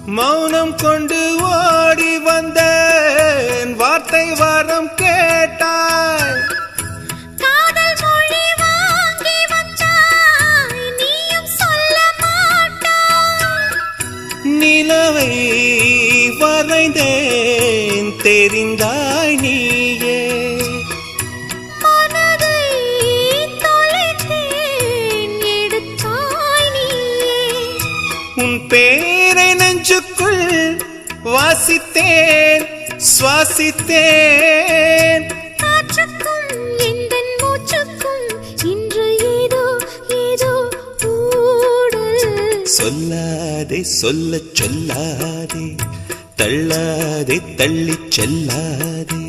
மௌனம் கொண்டு ஓடி வந்தேன், வார்த்தை வாரம் கேட்டாய். காதல் மொழி வாங்கி வந்தாய், நீயும் சொல்ல மாட்டாய். நிலவை வரைந்தேன், தெரிந்தாய் நீயே. மனதை தொலைத்தேன், எடுத்தாய் நீயே. உன் பேரை நெஞ்சுக்குள் வாசித்தேன், சுவாசித்தேன். காற்றுக்கும் எந்தன் மூச்சுக்கும் இன்று ஏதோ ஏதோ ஊடல். சொல்லாதே சொல்லச் சொல்லாதே, தள்ளாதே தள்ளிச் செல்லாதே.